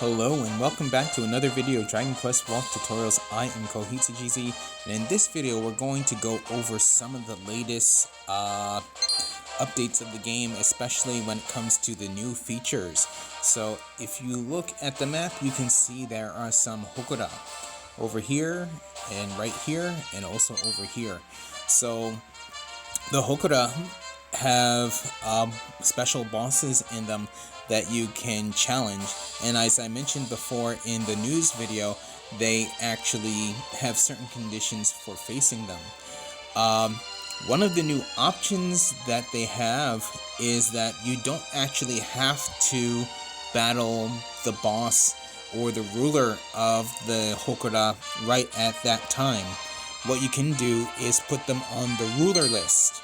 Hello and welcome back to another video of Dragon Quest Walk Tutorials. I am KoHitsuGZ, and in this video we're going to go over some of the latest updates of the game, especially when it comes to the new features. So if you look at the map, you can see there are some Hokora over here and right here and also over here. So the Hokora have special bosses in them that you can challenge, and as I mentioned before in the news video, they actually have certain conditions for facing them. One of the new options that they have is that you don't actually have to battle the boss or the ruler of the Hokora right at that time. What you can do is put them on the ruler list.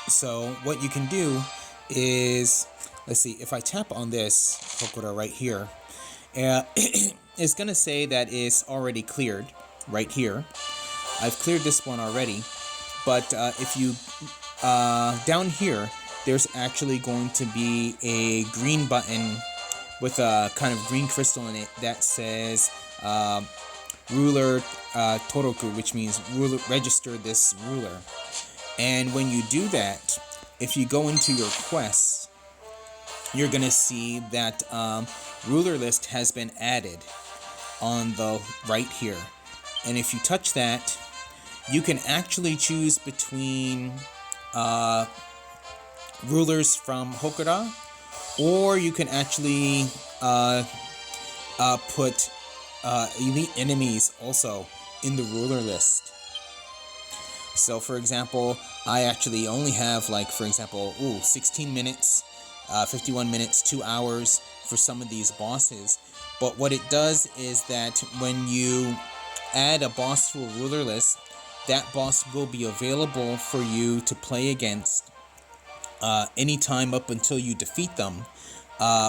So what you can do is, let's see, if I tap on this Hokora right here, it's going to say that it's already cleared right here. I've cleared this one already, but if you, down here, there's actually going to be a green button with a kind of green crystal in it that says ruler Toroku, which means ruler, register this ruler. And when you do that, if you go into your quests, you're going to see that ruler list has been added on the right here. And if you touch that, you can actually choose between rulers from Hokora, or you can actually put elite enemies also in the ruler list. So for example, I actually only have, like, for example, 16 minutes, 51 minutes, 2 hours for some of these bosses. But what it does is that when you add a boss to a ruler list, that boss will be available for you to play against anytime up until you defeat them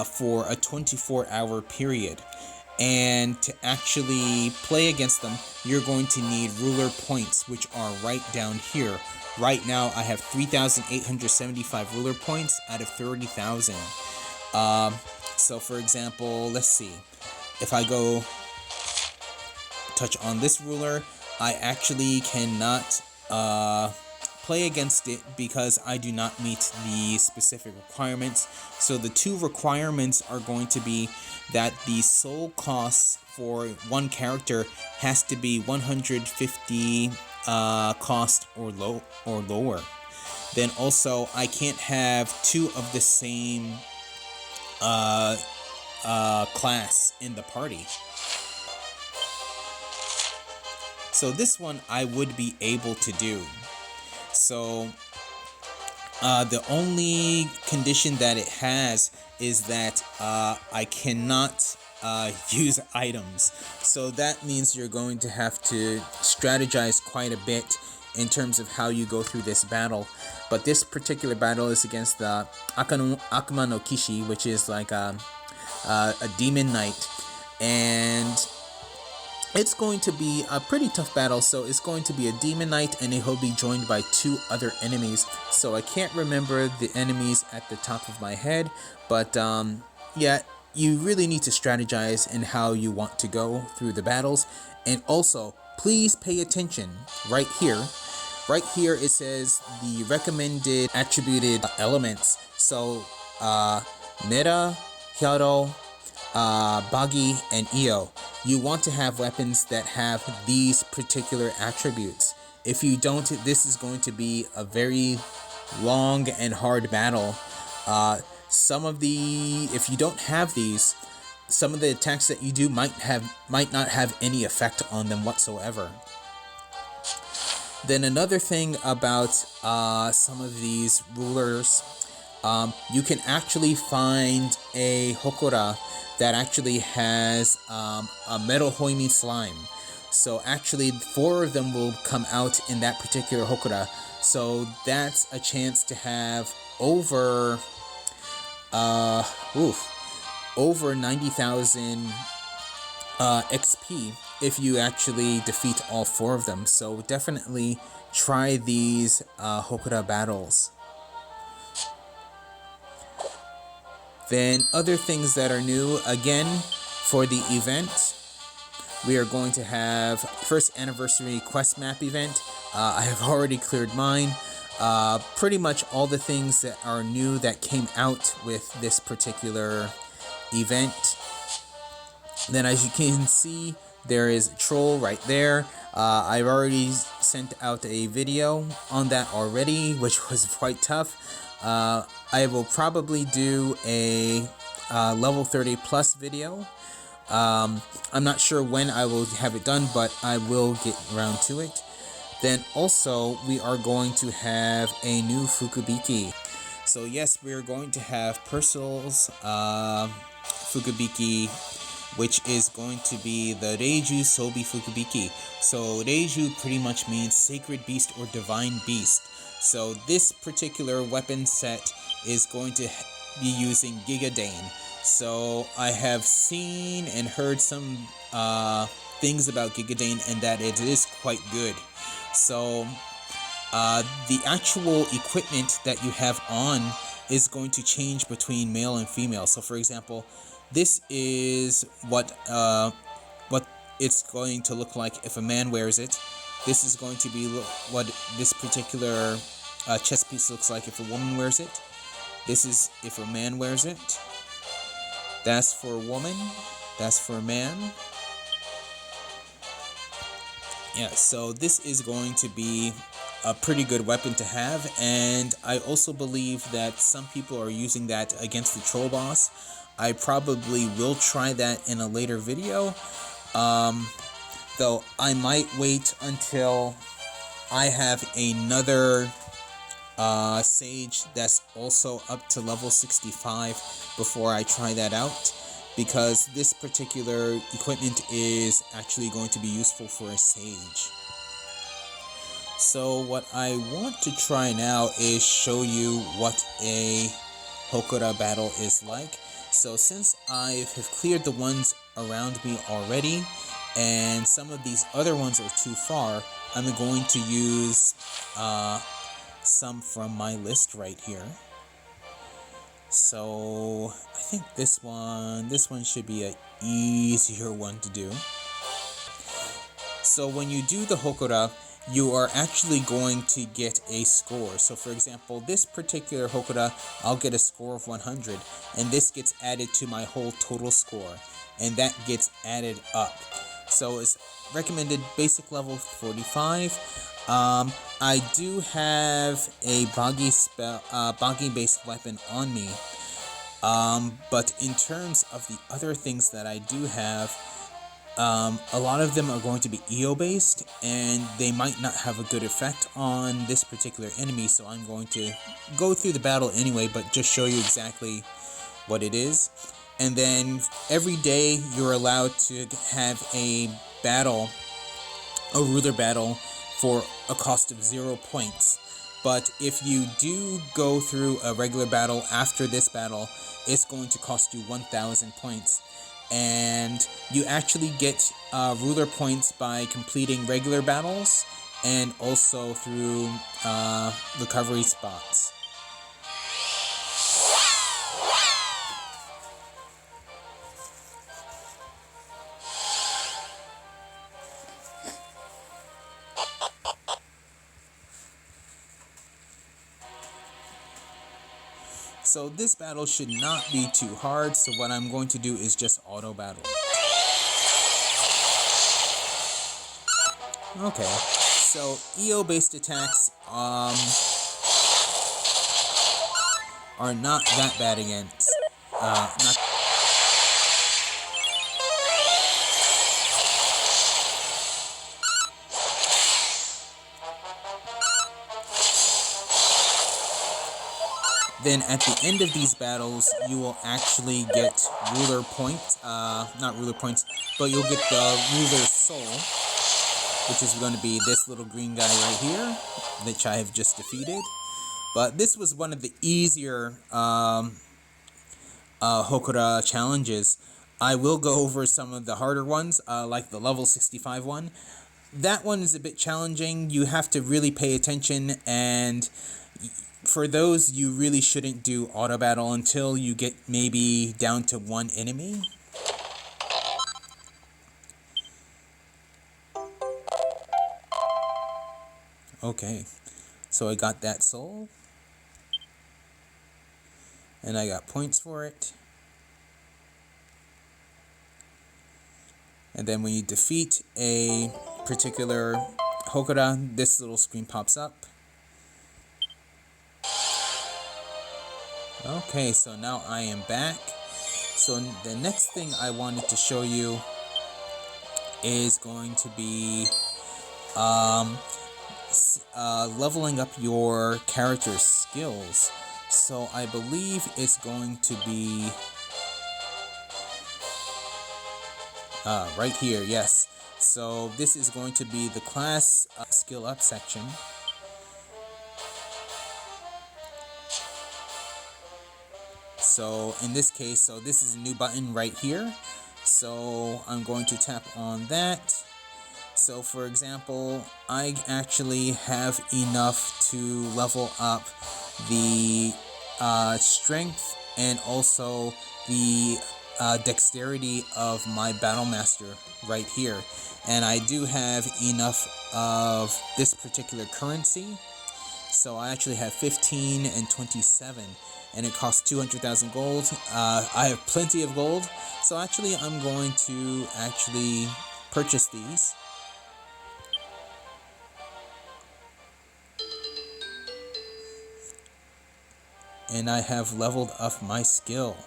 for a 24-hour period. And to actually play against them, you're going to need ruler points, which are right down here. Right now, I have 3,875 ruler points out of 30,000. So, for example, let's see. If I go touch on this ruler, I actually cannot play against it because I do not meet the specific requirements. So the two requirements are going to be that the soul cost for one character has to be 150 cost or lower. Then also I can't have two of the same class in the party. So this one I would be able to do. So the only condition that it has is that I cannot use items. So that means you're going to have to strategize quite a bit in terms of how you go through this battle. But this particular battle is against the Akuma no Kishi, which is like a demon knight, and it's going to be a pretty tough battle. So it's going to be a demon knight, and he'll be joined by two other enemies. So I can't remember the enemies at the top of my head, but yeah, you really need to strategize in how you want to go through the battles. And also, please pay attention right here. Right here it says the recommended attributed elements. So Nera, Hyaro, Bagi, and Io. You want to have weapons that have these particular attributes. If you don't, this is going to be a very long and hard battle. If you don't have these, some of the attacks that you do might not have any effect on them whatsoever. Then another thing about some of these rulers, you can actually find a Hokora that actually has a metal Hokora Slime. So actually 4 of them will come out in that particular Hokora. So that's a chance to have over 90,000 XP if you actually defeat all 4 of them. So definitely try these Hokora battles. Then other things that are new, again, for the event, we are going to have first anniversary quest map event. I have already cleared mine. Pretty much all the things that are new that came out with this particular event. Then as you can see, there is a troll right there. I've already sent out a video on that already, which was quite tough. I will probably do a level 30 plus video. I'm not sure when I will have it done, but I will get around to it. Then also, we are going to have a new Fukubiki. So yes, we are going to have Purcell's Fukubiki, which is going to be the Reiju Sobi Fukubiki. So Reiju pretty much means Sacred Beast or Divine Beast. So this particular weapon set is going to be using Gigadane. So I have seen and heard some things about Gigadane and that it is quite good. So the actual equipment that you have on is going to change between male and female. So for example, this is what it's going to look like if a man wears it. This is going to be what this particular chest piece looks like if a woman wears it. This is if a man wears it. That's for a woman. That's for a man. Yeah, so this is going to be a pretty good weapon to have, and I also believe that some people are using that against the troll boss. I probably will try that in a later video, though I might wait until I have another Sage that's also up to level 65 before I try that out, because this particular equipment is actually going to be useful for a Sage. So what I want to try now is show you what a Hokora battle is like. So since I have cleared the ones around me already, and some of these other ones are too far, I'm going to use some from my list right here. So I think this one should be an easier one to do. So when you do the Hokora, you are actually going to get a score. So for example, this particular Hokora, I'll get a score of 100, and this gets added to my whole total score, and that gets added up. So it's recommended basic level 45. I do have a Boggy based weapon on me, but in terms of the other things that I do have, a lot of them are going to be EO based, and they might not have a good effect on this particular enemy, so I'm going to go through the battle anyway, but just show you exactly what it is. And then every day you're allowed to have a battle, a ruler battle, for a cost of 0 points. But if you do go through a regular battle after this battle, it's going to cost you 1,000 points. And you actually get ruler points by completing regular battles and also through recovery spots. So this battle should not be too hard, so what I'm going to do is just auto battle. Okay, so EO based attacks are not that bad against Then at the end of these battles, you will actually get ruler points, not ruler points, but you'll get the ruler soul, which is going to be this little green guy right here, which I have just defeated. But this was one of the easier Hokora challenges. I will go over some of the harder ones, like the level 65 one. That one is a bit challenging. You have to really pay attention, and for those, you really shouldn't do auto battle until you get maybe down to one enemy. Okay, so I got that soul, and I got points for it. And then when you defeat a particular Hokora, this little screen pops up. Okay, so now I am back. So the next thing I wanted to show you is going to be leveling up your character's skills. So I believe it's going to be right here, yes. So this is going to be the class skill up section. So in this case, so this is a new button right here. So I'm going to tap on that. So for example, I actually have enough to level up the strength and also the dexterity of my Battle Master right here. And I do have enough of this particular currency. So I actually have 15 and 27, and it costs 200,000 gold. I have plenty of gold, so actually I'm going to actually purchase these. And I have leveled up my skill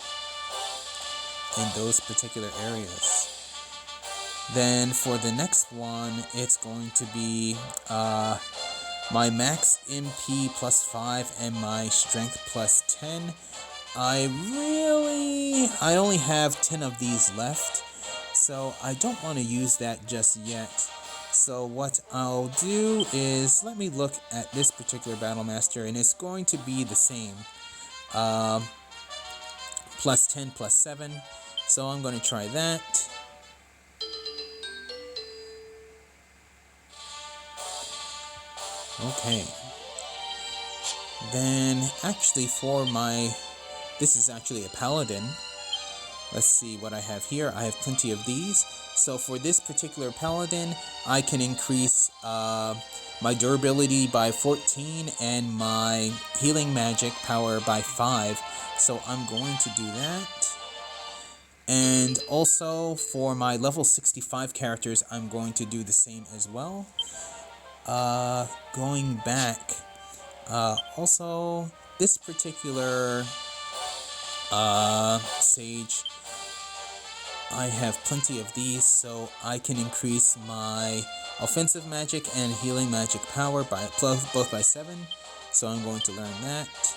in those particular areas. Then for the next one, it's going to be my max MP plus 5 and my strength plus 10. I only have 10 of these left, so I don't want to use that just yet. So what I'll do is, let me look at this particular Battle Master, and it's going to be the same. Plus 10 plus 7. So I'm going to try that. Okay. Then actually for my, this is actually a paladin. Let's see what I have here. I have plenty of these. So for this particular paladin, I can increase my durability by 14 and my healing magic power by 5. So I'm going to do that. And also for my level 65 characters, I'm going to do the same as well. Going back, also this particular sage, I have plenty of these, so I can increase my offensive magic and healing magic power by both by 7. So I'm going to learn that.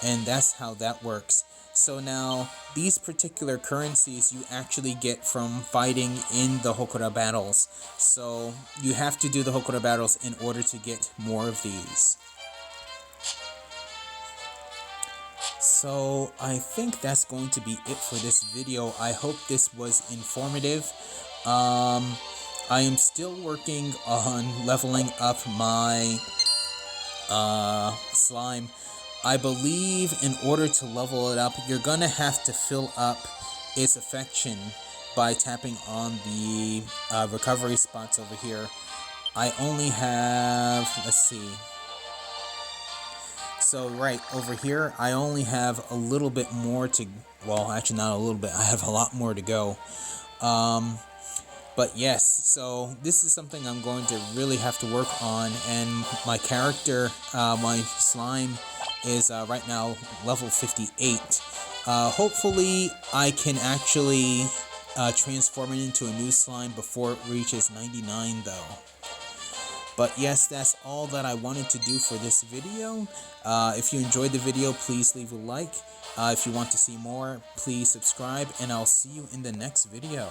And that's how that works. So now, these particular currencies you actually get from fighting in the Hokora battles. So you have to do the Hokora battles in order to get more of these. So I think that's going to be it for this video. I hope this was informative. I am still working on leveling up my slime. I believe in order to level it up, you're gonna have to fill up its affection by tapping on the recovery spots over here. I only have, let's see. So right over here, I only have a little bit more to, well, actually not a little bit, I have a lot more to go. But yes, so this is something I'm going to really have to work on, and my character, my slime, is right now level 58. Hopefully I can actually transform it into a new slime before it reaches 99 though. But yes, that's all that I wanted to do for this video. If you enjoyed the video, please leave a like. If you want to see more, please subscribe, and I'll see you in the next video.